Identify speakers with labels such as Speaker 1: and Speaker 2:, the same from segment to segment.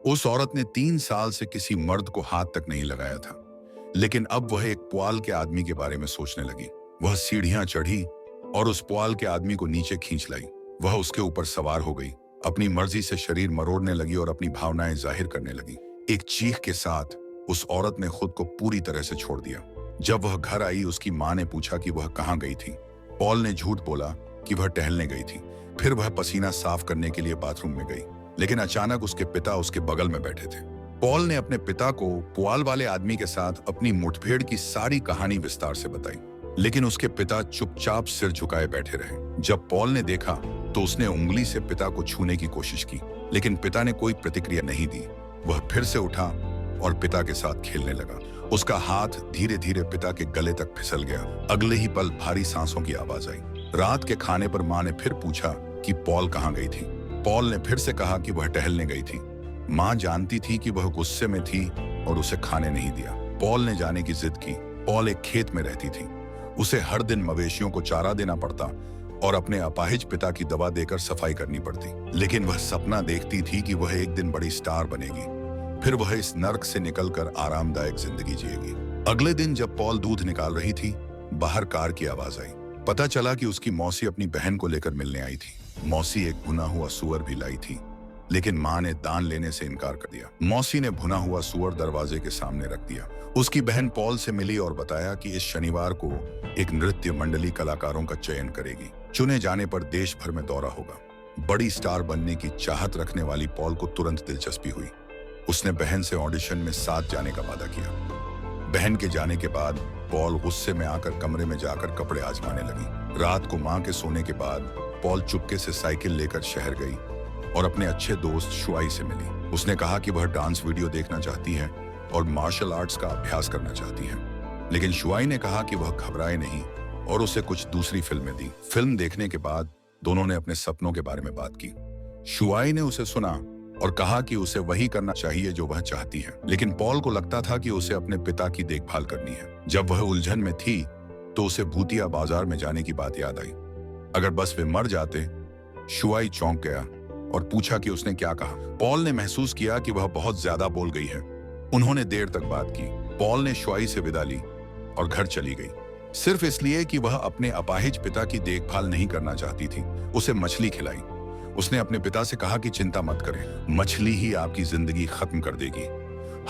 Speaker 1: उस औरत ने 3 साल से किसी मर्द को हाथ तक नहीं लगाया था, लेकिन अब वह एक पुआल के आदमी के बारे में सोचने लगी। वह सीढ़ियां चढ़ी और उस पुआल के आदमी को नीचे खींच लाई। वह उसके ऊपर सवार हो गई, अपनी मर्जी से शरीर मरोड़ने लगी और अपनी भावनाएं जाहिर करने लगी। एक चीख के साथ उस औरत ने खुद को पूरी तरह से छोड़ दिया। जब वह घर आई, उसकी मां ने पूछा कि वह कहां गई थी। पॉल ने झूठ बोला कि वह टहलने गई थी। फिर वह पसीना साफ करने के लिए बाथरूम में गई, लेकिन अचानक उसके पिता उसके बगल में बैठे थे। पॉल ने अपने पिता को पुआल वाले आदमी के साथ अपनी मुठभेड़ की सारी कहानी विस्तार से बताई, लेकिन उसके पिता चुपचाप सिर झुकाए बैठे रहे। जब पॉल ने देखा तो उसने उंगली से पिता को छूने की कोशिश की, लेकिन पिता ने कोई प्रतिक्रिया नहीं दी। वह फिर से उठा और पिता के साथ खेलने लगा। उसका हाथ धीरे धीरे पिता के गले तक फिसल गया। अगले ही पल भारी सांसों की आवाज आई। रात के खाने पर मां ने फिर पूछा कि पॉल कहां गई थी। पॉल ने फिर से कहा कि वह टहलने गई थी। मां जानती थी कि वह गुस्से में थी और उसे खाने नहीं दिया। पॉल ने जाने की जिद की। पॉल एक खेत में रहती थी। उसे हर दिन मवेशियों को चारा देना पड़ता और अपने अपाहिज पिता की दवा देकर सफाई करनी पड़ती। लेकिन वह सपना देखती थी कि वह एक दिन बड़ी स्टार बनेगी, फिर वह इस नर्क से निकलकर आरामदायक जिंदगी जिएगी। अगले दिन जब पॉल दूध निकाल रही थी, बाहर कार की आवाज आई। पता चला कि उसकी मौसी अपनी बहन को लेकर मिलने आई थी। मौसी एक भुना हुआ सुअर भी लाई थी, लेकिन मां ने दान लेने से इनकार कर दिया। मौसी ने भुना हुआ सुअर दरवाजे के सामने रख दिया। उसकी बहन पॉल से मिली और बताया कि इस शनिवार को एक नृत्य मंडली कलाकारों का चयन करेगी। चुने जाने पर देश भर में दौरा होगा। बड़ी स्टार बनने की चाहत रखने वाली पॉल को तुरंत दिलचस्पी हुई। उसने बहन से ऑडिशन में साथ जाने का वादा किया। बहन के जाने के बाद पॉल गुस्से में आकर कमरे में जाकर कपड़े आजमाने लगी। रात को मां के सोने के बाद पॉल चुपके से साइकिल लेकर शहर गई और अपने अच्छे दोस्त शुआई से मिली। उसने कहा कि वह डांस वीडियो देखना चाहती है और मार्शल आर्ट्स का अभ्यास करना चाहती है, लेकिन शुआई ने कहा कि वह घबराए नहीं और उसे कुछ दूसरी फिल्में दी। फिल्म देखने के बाद दोनों ने अपने सपनों के बारे में बात की। शुआई ने उसे सुना और कहा कि उसे वही करना चाहिए जो वह चाहती है, लेकिन पॉल को लगता था कि उसे अपने पिता की देखभाल करनी है। जब वह उलझन में थी तो उसे भूतिया बाजार में जाने की बात याद आई। अगर बस वे मर जाते। शुआई चौंक गया और पूछा कि उसने क्या कहा। पॉल ने महसूस किया कि वह बहुत ज्यादा बोल गई है। उन्होंने देर तक बात की। पॉल ने शुआई से विदा ली और घर चली गई, सिर्फ इसलिए कि वह अपने अपाहिज पिता की देखभाल नहीं करना चाहती थी। उसे मछली खिलाई। उसने अपने पिता से कहा कि चिंता मत करें, मछली ही आपकी जिंदगी खत्म कर देगी।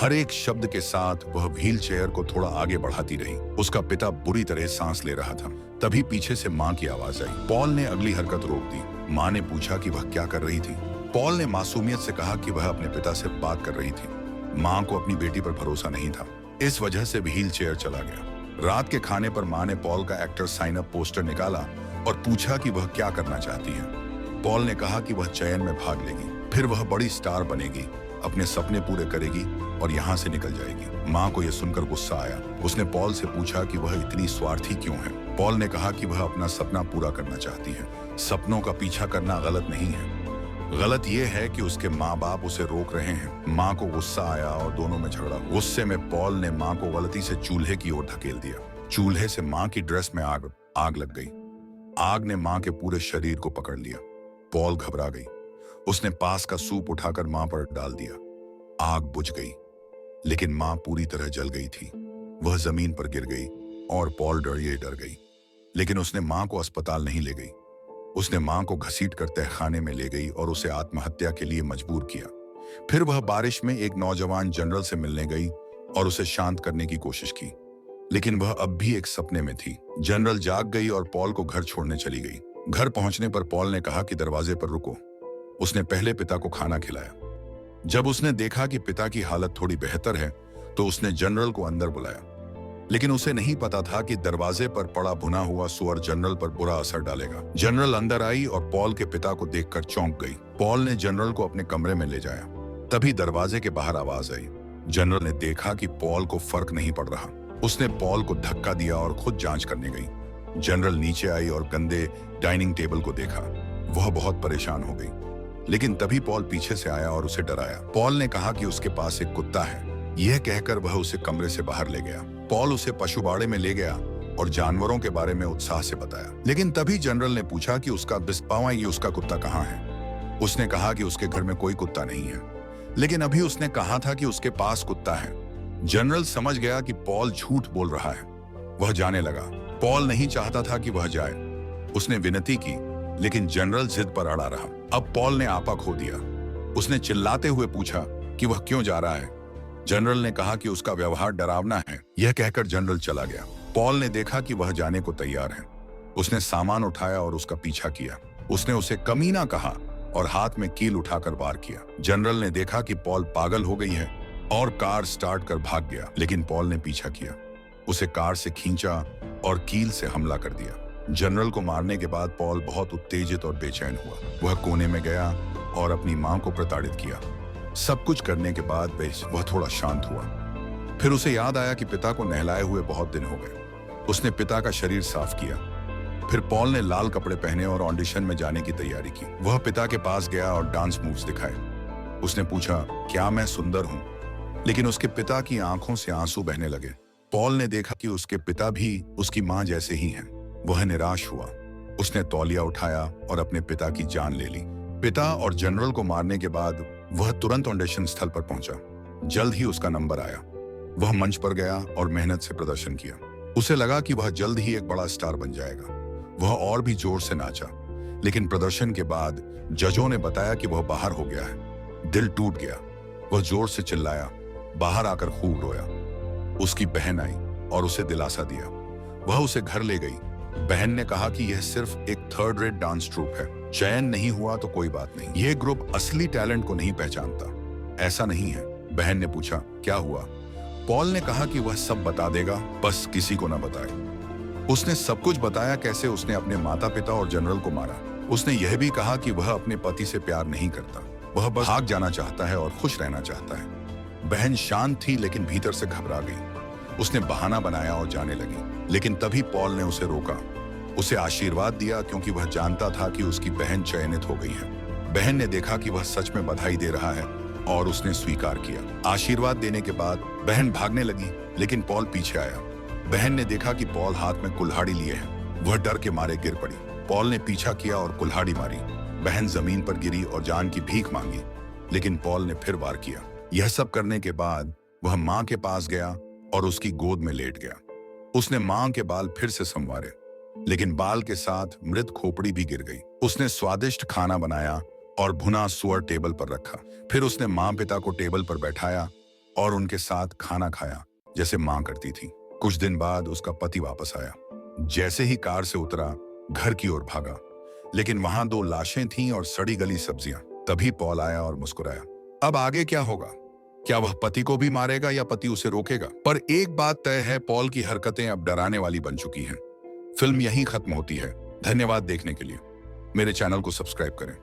Speaker 1: हर एक शब्द के साथ वह व्हील चेयर को थोड़ा आगे बढ़ाती रही। उसका पिता बुरी तरह सांस ले रहा था। तभी पीछे से मां की आवाज आई। पॉल ने अगली हरकत रोक दी। मां ने पूछा कि वह क्या कर रही थी। पॉल ने मासूमियत से कहा कि वह अपने पिता से बात कर रही थी। मां को अपनी बेटी पर भरोसा नहीं था, इस वजह से व्हील चेयर चला गया। रात के खाने पर मां ने पॉल का एक्टर साइन अप पोस्टर निकाला और पूछा कि वह क्या करना चाहती है। पॉल ने कहा कि वह चयन में भाग लेगी, फिर वह बड़ी स्टार बनेगी, अपने सपने पूरे करेगी और यहाँ से निकल जाएगी। मां को यह सुनकर गुस्सा आया। उसने पॉल से पूछा कि वह इतनी स्वार्थी क्यों है। पॉल ने कहा कि वह अपना सपना पूरा करना चाहती है। सपनों का पीछा करना गलत नहीं है, गलत यह है कि उसके माँ बाप उसे रोक रहे हैं। मां को गुस्सा आया और दोनों में झगड़ा। गुस्से में पॉल ने मां को गलती से चूल्हे की ओर धकेल दिया। चूल्हे से मां की ड्रेस में आग लग गई। आग ने मां के पूरे शरीर को पकड़ लिया। पॉल घबरा गई। उसने पास का सूप उठाकर मां पर डाल दिया। आग बुझ गई, लेकिन मां पूरी तरह जल गई थी। वह जमीन पर गिर गई और पॉल डर गई, लेकिन उसने मां को अस्पताल नहीं ले गई। उसने मां को घसीट कर तहखाने में ले गई और उसे आत्महत्या के लिए मजबूर किया। फिर वह बारिश में एक नौजवान जनरल से मिलने गई और उसे शांत करने की कोशिश की, लेकिन वह अब भी एक सपने में थी। जनरल जाग गई और पॉल को घर छोड़ने चली गई। घर पहुंचने पर पॉल ने कहा कि दरवाजे पर रुको। उसने पहले पिता को खाना खिलाया। जब उसने देखा कि पिता की हालत थोड़ी बेहतर है तो उसने जनरल को अंदर बुलाया, लेकिन उसे नहीं पता था कि दरवाजे पर पड़ा भुना हुआ सुअर जनरल पर बुरा असर डालेगा। जनरल अंदर आई और पॉल के पिता को देखकर चौंक गई। पॉल ने जनरल को अपने कमरे में ले जाया। तभी दरवाजे के बाहर आवाज आई। जनरल ने देखा कि पॉल को फर्क नहीं पड़ रहा। उसने पॉल को धक्का दिया और खुद जांच करने गई। जनरल नीचे आई और गंदे डाइनिंग टेबल को देखा। वह बहुत परेशान हो गई, लेकिन तभी पॉल पीछे से आया और उसे डराया। पॉल ने कहा कि उसके पास एक कुत्ता है। यह कहकर वह उसे कमरे से बाहर ले गया। पॉल उसे पशुबाड़े में ले गया और जानवरों के बारे में उत्साह से बताया। लेकिन तभी जनरल ने पूछा कि उसका बिस्पावा, ये उसका कुत्ता कहाँ है। उसने कहा कि उसके घर में कोई कुत्ता नहीं है। लेकिन अभी उसने कहा था कि उसके पास कुत्ता है। जनरल समझ गया कि पॉल झूठ बोल रहा है। वह जाने लगा। पॉल नहीं चाहता था कि वह जाए। उसने विनती की, लेकिन जनरल जिद पर अड़ा रहा। अब पॉल ने आपा खो दिया। उसने चिल्लाते हुए पूछा कि वह क्यों जा रहा है। जनरल ने कहा कि उसका व्यवहार डरावना है। यह कहकर जनरल चला गया। पॉल ने देखा कि वह जाने को तैयार है। उसने सामान उठाया और उसका पीछा किया। उसने उसे कमीना कहा और हाथ में कील उठाकर वार किया। जनरल ने देखा कि पॉल पागल हो गई है और कार स्टार्ट कर भाग गया, लेकिन पॉल ने पीछा किया, उसे कार से खींचा और कील से हमला कर दिया। जनरल को मारने के बाद पॉल बहुत उत्तेजित और बेचैन हुआ। वह कोने में गया और अपनी मां को प्रताड़ित किया। सब कुछ करने के बाद वह थोड़ा शांत हुआ। फिर उसे याद आया कि पिता को नहलाए हुए बहुत दिन हो गए। उसने पिता का शरीर साफ किया। फिर पॉल ने लाल कपड़े पहने और ऑडिशन में जाने की तैयारी की। वह पिता के पास गया और डांस मूव्स दिखाए। उसने पूछा, क्या मैं सुंदर हूं? लेकिन उसके पिता की आंखों से आंसू बहने लगे। पॉल ने देखा कि उसके पिता भी उसकी मां जैसे ही हैं। वह निराश हुआ। उसने तौलिया उठाया और अपने पिता की जान ले ली। पिता और जनरल को मारने के बाद वह तुरंत ऑडिशन स्थल पर पहुंचा। जल्द ही उसका नंबर आया। वह मंच पर गया और मेहनत से प्रदर्शन किया। उसे लगा कि वह जल्द ही एक बड़ा स्टार बन जाएगा। वह और भी जोर से नाचा, लेकिन प्रदर्शन के बाद जजों ने बताया कि वह बाहर हो गया है। दिल टूट गया। वह जोर से चिल्लाया, बाहर आकर खूब रोया। उसकी बहन आई और उसे दिलासा दिया। वह उसे घर ले गई। बहन ने कहा कि यह सिर्फ एक थर्ड रेट डांस ट्रूप है। चयन नहीं हुआ तो कोई बात नहीं। यह ग्रुप असली टैलेंट को नहीं पहचानता। ऐसा नहीं है। बहन ने पूछा, क्या हुआ? पॉल ने कहा कि वह सब बता देगा, बस किसी को न बताए। उसने सब कुछ बताया, कैसे उसने अपने माता पिता और जनरल को मारा। उसने यह भी कहा कि वह अपने पति से प्यार नहीं करता। वह बस भाग जाना चाहता है और खुश रहना चाहता है। बहन शांत थी, लेकिन भीतर से घबरा गई। उसने बहाना बनाया और जाने लगी, लेकिन तभी पॉल ने उसे रोका। उसे आशीर्वाद दिया, क्योंकि वह जानता था कि उसकी बहन चयनित हो गई है। बहन ने देखा कि वह सच में बधाई दे रहा है और उसने स्वीकार किया। आशीर्वाद देने के बाद बहन भागने लगी, लेकिन पॉल पीछे आया। बहन ने देखा कि पॉल हाथ में कुल्हाड़ी लिए है। वह डर के मारे गिर पड़ी। पॉल ने पीछा किया और कुल्हाड़ी मारी। बहन जमीन पर गिरी और जान की भीख मांगी, लेकिन पॉल ने फिर वार किया। यह सब करने के बाद वह मां के पास गया और उसकी गोद में लेट गया। उसने मां के बाल फिर से संवारे, लेकिन बाल के साथ मृत खोपड़ी भी गिर गई। उसने स्वादिष्ट खाना बनाया और भुना सुअर टेबल पर रखा। फिर उसने मां पिता को टेबल पर बैठाया और उनके साथ खाना खाया, जैसे मां करती थी। कुछ दिन बाद उसका पति वापस आया। जैसे ही कार से उतरा, घर की ओर भागा, लेकिन वहां 2 लाशें थीं और सड़ी गली सब्जियां। तभी पॉल आया और मुस्कुराया। अब आगे क्या होगा? क्या वह पति को भी मारेगा या पति उसे रोकेगा? पर एक बात तय है, पॉल की हरकतें अब डराने वाली बन चुकी हैं। फिल्म यहीं खत्म होती है। धन्यवाद देखने के लिए। मेरे चैनल को सब्सक्राइब करें।